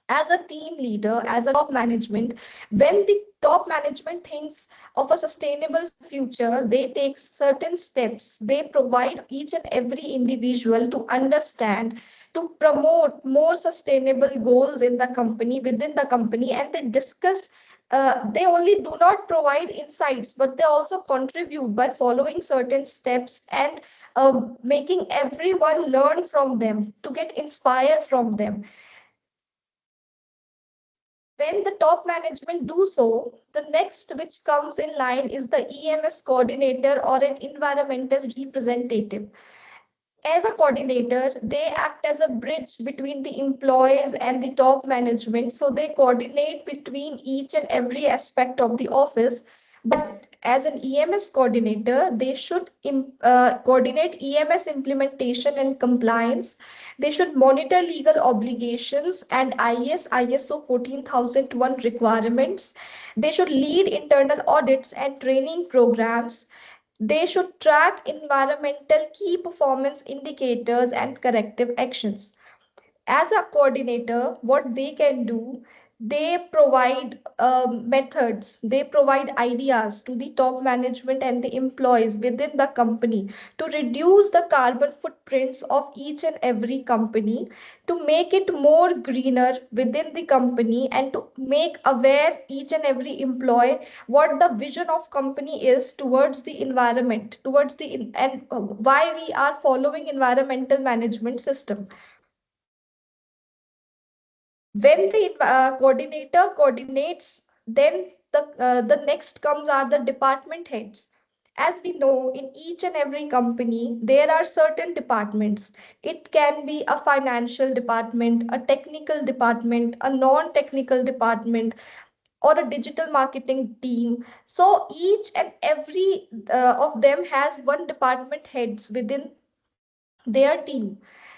As a team leader, as a top management, when the top management thinks of a sustainable future, they take certain steps. They provide each and every individual to understand, to promote more sustainable goals in the company, within the company, and they discuss. They only do not provide insights, but they also contribute by following certain steps and making everyone learn from them, to get inspired from them. When the top management do so, the next which comes in line is the EMS coordinator or an environmental representative. As a coordinator, they act as a bridge between the employees and the top management. So they coordinate between each and every aspect of the office. But as an EMS coordinator, they should coordinate EMS implementation and compliance. They should monitor legal obligations and ISO 14001 requirements. They should lead internal audits and training programs. They should track environmental key performance indicators and corrective actions. As a coordinator, what they can do, they provide methods, they provide ideas to the top management and the employees within the company to reduce the carbon footprints of each and every company, to make it more greener within the company, and to make aware each and every employee what the vision of company is towards the environment, towards the and why we are following environmental management system. When the coordinator coordinates, then the next comes are the department heads. As we know, in each and every company there are certain departments. It can be a financial department, a technical department, a non-technical department, or a digital marketing team. So each and every of them has one department heads within their team.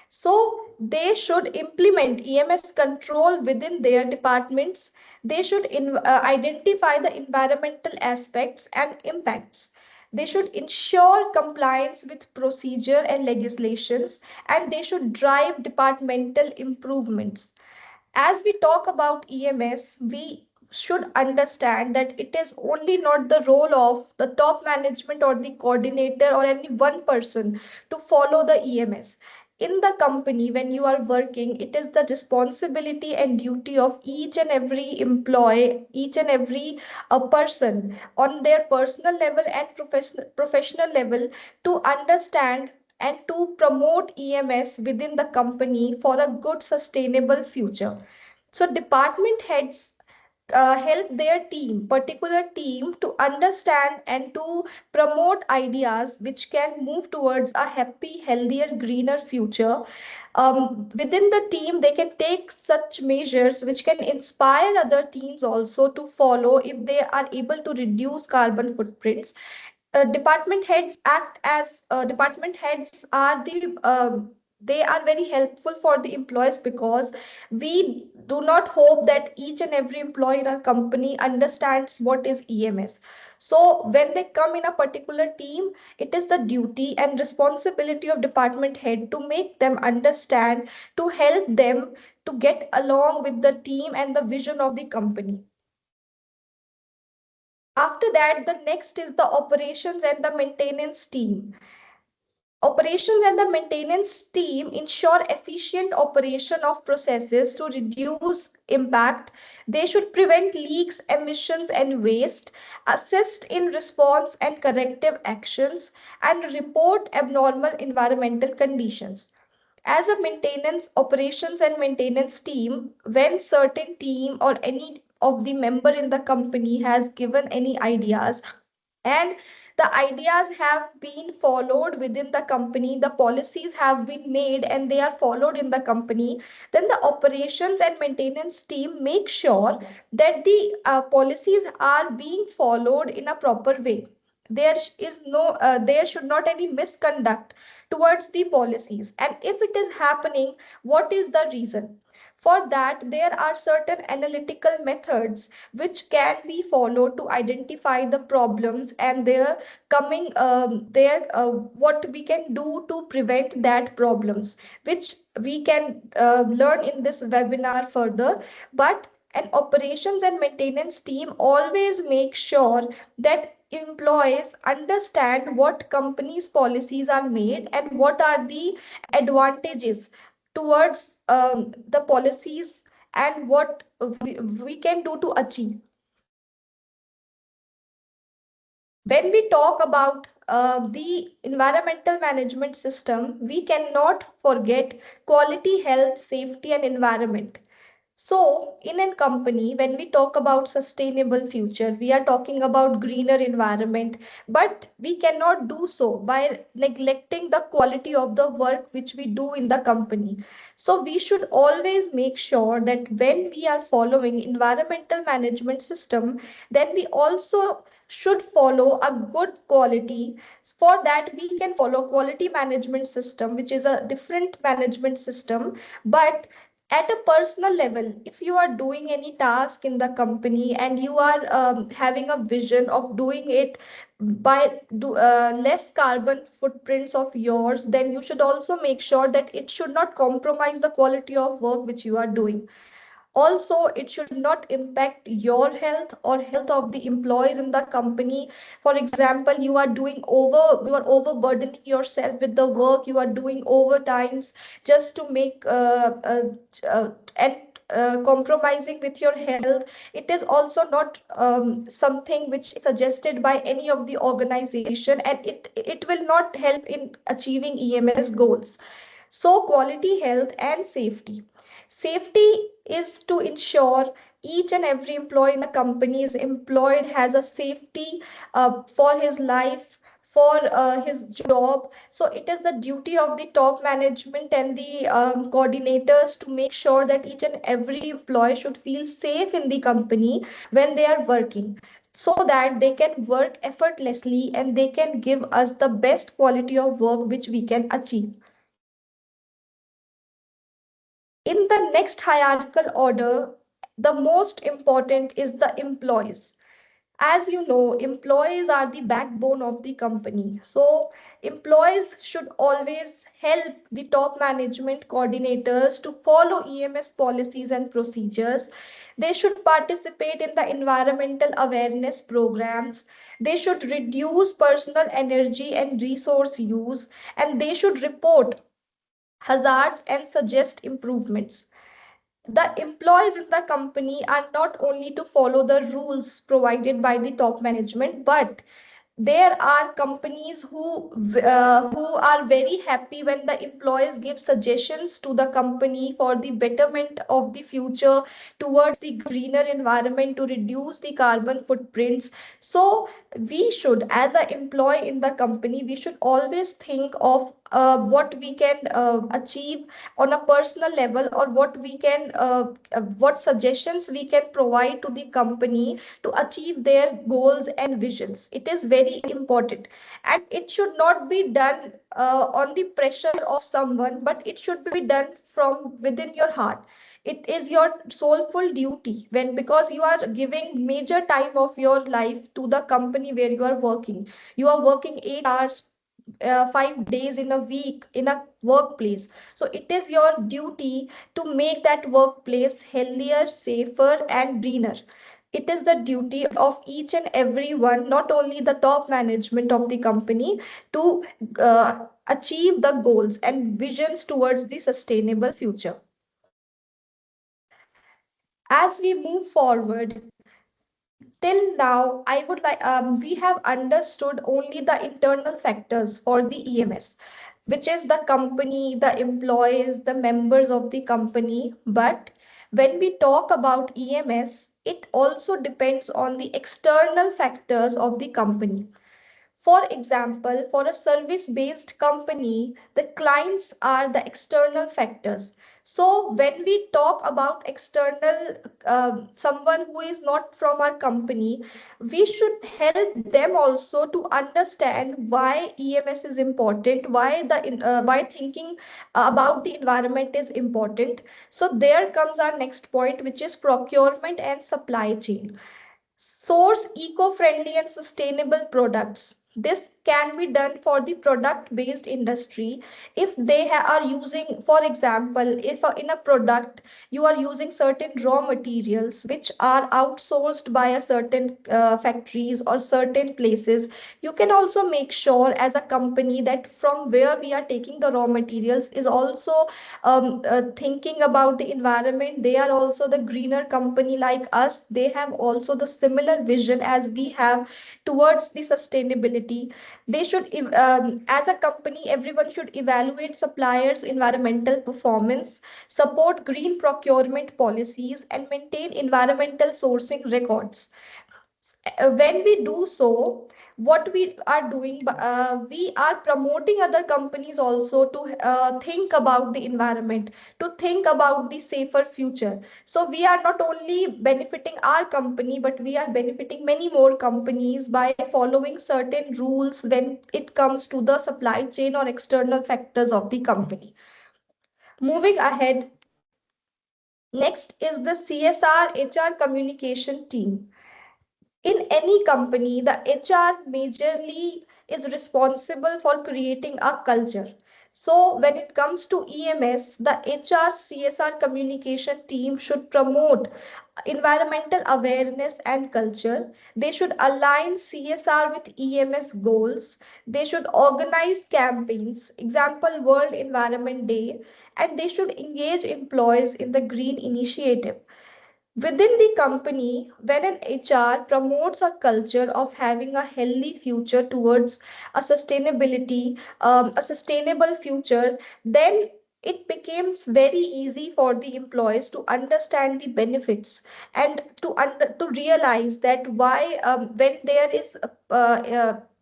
So they should implement EMS control within their departments. They should identify the environmental aspects and impacts. They should ensure compliance with procedure and legislations, and they should drive departmental improvements. As we talk about EMS, we should understand that it is only not the role of the top management or the coordinator or any one person to follow the EMS. In the company, when you are working, it is the responsibility and duty of each and every employee, each and every person on their personal level and professional level to understand and to promote EMS within the company for a good sustainable future. So department heads help their team, particular team, to understand and to promote ideas which can move towards a happy, healthier, greener future. Within the team, they can take such measures which can inspire other teams also to follow if they are able to reduce carbon footprints. Department heads act as department heads are they are very helpful for the employees, because we do not hope that each and every employee in our company understands what is EMS. So when they come in a particular team, it is the duty and responsibility of department head to make them understand, to help them to get along with the team and the vision of the company. After that, the next is the operations and the maintenance team. Operations and the maintenance team ensure efficient operation of processes to reduce impact. They should prevent leaks, emissions, and waste, assist in response and corrective actions, and report abnormal environmental conditions. As a maintenance operations and maintenance team, when certain team or any of the member in the company has given any ideas, and the ideas have been followed within the company, the policies have been made and they are followed in the company, then the operations and maintenance team make sure that the policies are being followed in a proper way. There should not any misconduct towards the policies, and if it is happening, what is the reason? For that, there are certain analytical methods which can be followed to identify the problems and their coming there what we can do to prevent that problems, which we can learn in this webinar further. But an operations and maintenance team always make sure that employees understand what companies policies are made and what are the advantages towards the policies, and what we can do to achieve. When we talk about the environmental management system, we cannot forget quality, health, safety, and environment. So, in a company, when we talk about sustainable future, we are talking about greener environment, but we cannot do so by neglecting the quality of the work which we do in the company. So, we should always make sure that when we are following environmental management system, then we also should follow a good quality. For that, we can follow quality management system, which is a different management system. But at a personal level, if you are doing any task in the company and you are having a vision of doing it by less carbon footprints of yours, then you should also make sure that it should not compromise the quality of work which you are doing. Also, it should not impact your health or health of the employees in the company. For example, you are overburdening yourself with the work, you are doing overtimes just to make and compromising with your health. It is also not something which is suggested by any of the organization, and it will not help in achieving EMS goals. So quality, health, and safety. Safety is to ensure each and every employee in the company is employed has a safety for his life, for his job. So it is the duty of the top management and the coordinators to make sure that each and every employee should feel safe in the company when they are working, so that they can work effortlessly and they can give us the best quality of work which we can achieve. In the next hierarchical order, the most important is the employees. As you know, employees are the backbone of the company. So, employees should always help the top management coordinators to follow EMS policies and procedures. They should participate in the environmental awareness programs. They should reduce personal energy and resource use, and they should report hazards and suggest improvements. The employees in the company are not only to follow the rules provided by the top management, but There are companies who are very happy when the employees give suggestions to the company for the betterment of the future towards the greener environment to reduce the carbon footprints. So we should, as an employee in the company, we should always think of what we can achieve on a personal level, or what suggestions we can provide to the company to achieve their goals and visions. It is very important, and it should not be done on the pressure of someone, but it should be done from within your heart. It is your soulful duty, when because you are giving major time of your life to the company where you are working. You are working 8 hours, 5 days in a week in a workplace. So it is your duty to make that workplace healthier, safer, and greener. It is the duty of each and every one, not only the top management of the company, to achieve the goals and visions towards the sustainable future. As we move forward, till now, I would like we have understood only the internal factors for the EMS, which is the company, the employees, the members of the company. But when we talk about EMS, it also depends on the external factors of the company. For example, for a service based company, the clients are the external factors. So, when we talk about external, someone who is not from our company, we should help them also to understand why EMS is important, why thinking about the environment is important. So, there comes our next point, which is procurement and supply chain. Source eco-friendly and sustainable products. This can be done for the product-based industry if they are using, for example, if in a product you are using certain raw materials which are outsourced by a certain factories or certain places, you can also make sure as a company that from where we are taking the raw materials is also thinking about the environment. They are also the greener company like us. They have also the similar vision as we have towards the sustainability. They should, as a company, everyone should evaluate suppliers' environmental performance, support green procurement policies, and maintain environmental sourcing records. When we do so, what we are doing, we are promoting other companies also to think about the environment, to think about the safer future. So we are not only benefiting our company, but we are benefiting many more companies by following certain rules when it comes to the supply chain or external factors of the company. Moving ahead, next is the CSR HR communication team. In any company, the HR majorly is responsible for creating a culture. So, when it comes to EMS, the HR CSR communication team should promote environmental awareness and culture. They should align CSR with EMS goals. They should organize campaigns, example World Environment Day, and they should engage employees in the green initiative. Within the company, when an HR promotes a culture of having a healthy future towards a sustainable future, then it becomes very easy for the employees to understand the benefits and to realize that why when there is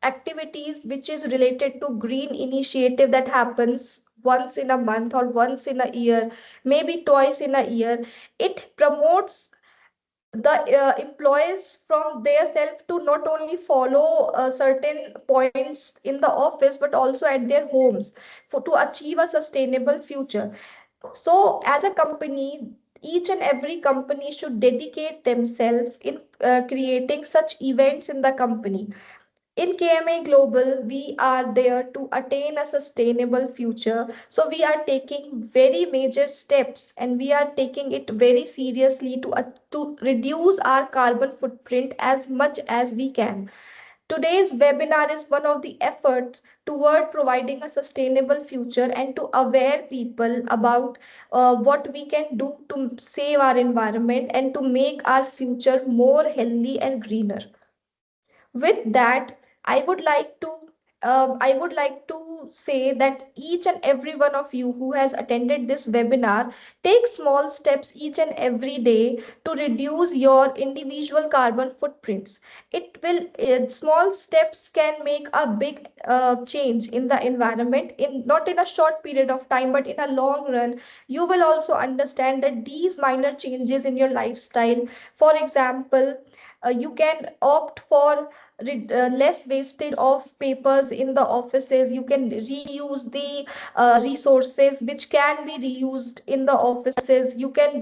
activities which is related to green initiative that happens once in a month or once in a year, maybe twice in a year, it promotes the employees from their self to not only follow certain points in the office but also at their homes for to achieve a sustainable future. So as a company, each and every company should dedicate themselves in creating such events in the company. In KMA Global, we are there to attain a sustainable future. So we are taking very major steps and we are taking it very seriously to reduce our carbon footprint as much as we can. Today's webinar is one of the efforts toward providing a sustainable future and to aware people about what we can do to save our environment and to make our future more healthy and greener. With that, I would like to I would like to say that each and every one of you who has attended this webinar, take small steps each and every day to reduce your individual carbon footprints. It will small steps can make a big change in the environment, in not in a short period of time but in a long run. You will also understand that these minor changes in your lifestyle, for example, you can opt for less wastage of papers in the offices. You can reuse the resources which can be reused in the offices. You can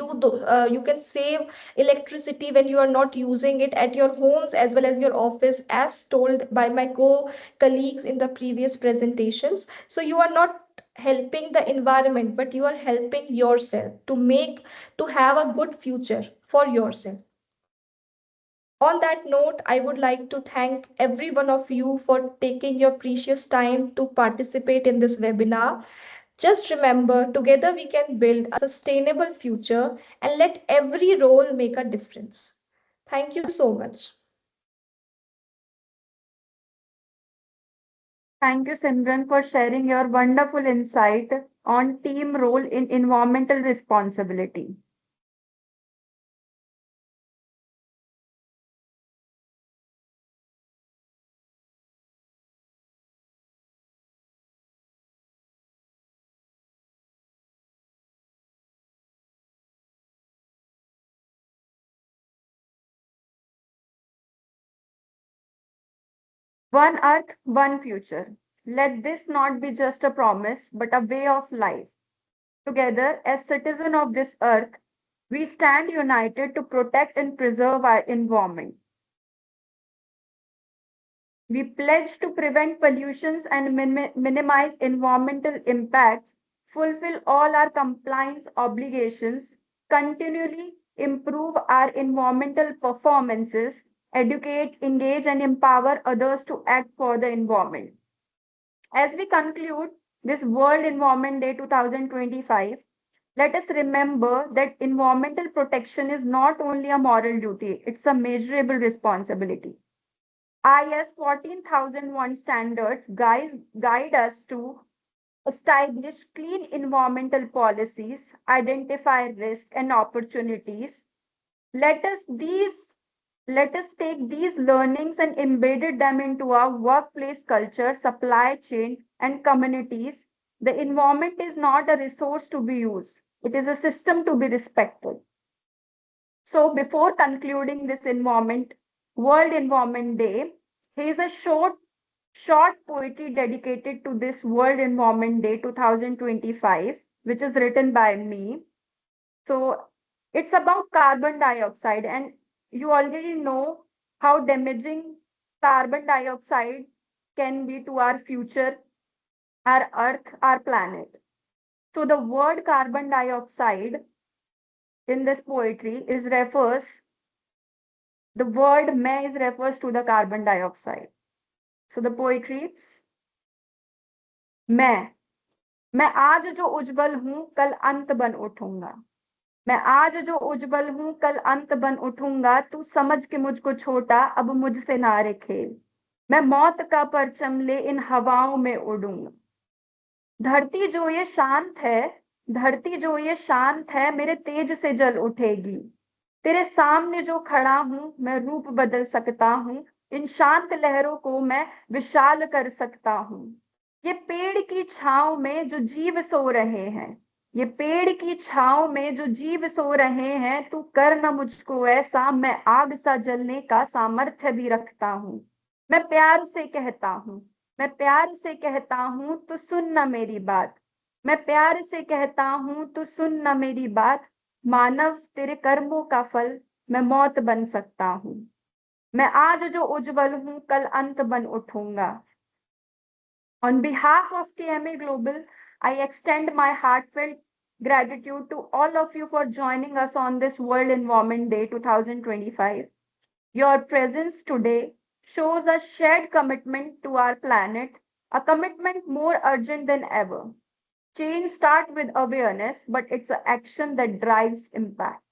you can save electricity when you are not using it at your homes as well as your office, as told by my co-colleagues in the previous presentations. So you are not helping the environment, but you are helping yourself to have a good future for yourself. On that note, I would like to thank every one of you for taking your precious time to participate in this webinar. Just remember, together we can build a sustainable future and let every role make a difference. Thank you so much. Thank you, Simran, for sharing your wonderful insight on team role in environmental responsibility. One Earth, one future. Let this not be just a promise, but a way of life. Together, as citizens of this earth, we stand united to protect and preserve our environment. We pledge to prevent pollutions and minimize environmental impacts, fulfill all our compliance obligations, continually improve our environmental performances, educate, engage, and empower others to act for the environment. As we conclude this World Environment Day 2025, let us remember that environmental protection is not only a moral duty, it's a measurable responsibility. IS 14001 standards guide us to establish clean environmental policies, identify risks and opportunities. Let us these Let us take these learnings and embedded them into our workplace culture, supply chain, and communities. The environment is not a resource to be used. It is a system to be respected. So before concluding this World Environment Day, here is a short poetry dedicated to this World Environment Day 2025, which is written by me. So it's about carbon dioxide, and you already know how damaging carbon dioxide can be to our future, our Earth, our planet. So the word carbon dioxide in this poetry is refers the word मैं is refers to the carbon dioxide. So the poetry मैं मैं आज जो उज्जवल हूं कल अंत बन उठूंगा मैं आज जो उज्जवल हूं कल अंत बन उठूंगा तू समझ के मुझको छोटा अब मुझसे नारे खेल मैं मौत का परचम ले इन हवाओं में उड़ूंगा धरती जो ये शांत है धरती जो ये शांत है मेरे तेज से जल उठेगी तेरे सामने जो खड़ा हूं मैं रूप बदल सकता हूं इन शांत लहरों को मैं विशाल कर सकता हूं ये पेड़ की छांव में जो जीव सो रहे हैं ये पेड़ की छांव में जो जीव सो रहे हैं तू कर न मुझको ऐसा मैं आग सा जलने का सामर्थ्य भी रखता हूं मैं प्यार से कहता हूं मैं प्यार से कहता हूं तो सुन न मेरी बात मैं प्यार से कहता हूं तो सुन न मेरी बात मानव तेरे कर्मों का फल मैं मौत बन सकता हूं मैं आज जो उज्जवल हूं कल अंत बन उठूंगा On behalf of KMA Global, I extend my heartfelt gratitude to all of you for joining us on this World Environment Day 2025. Your presence today shows a shared commitment to our planet, a commitment more urgent than ever. Change starts with awareness, but it's an action that drives impact.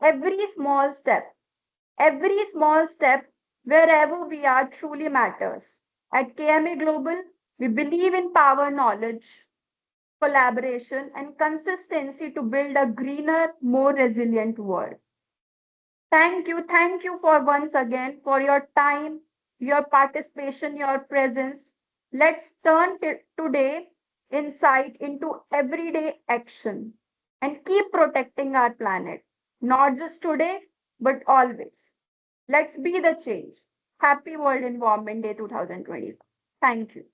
Every small step, every small step Wherever we are truly matters. At KMA Global, we believe in power, knowledge, collaboration, and consistency to build a greener, more resilient world. Thank you for once again for your time, your participation, your presence. Let's turn today insight into everyday action and keep protecting our planet, not just today, but always. Let's be the change. Happy World Environment Day 2020. Thank you.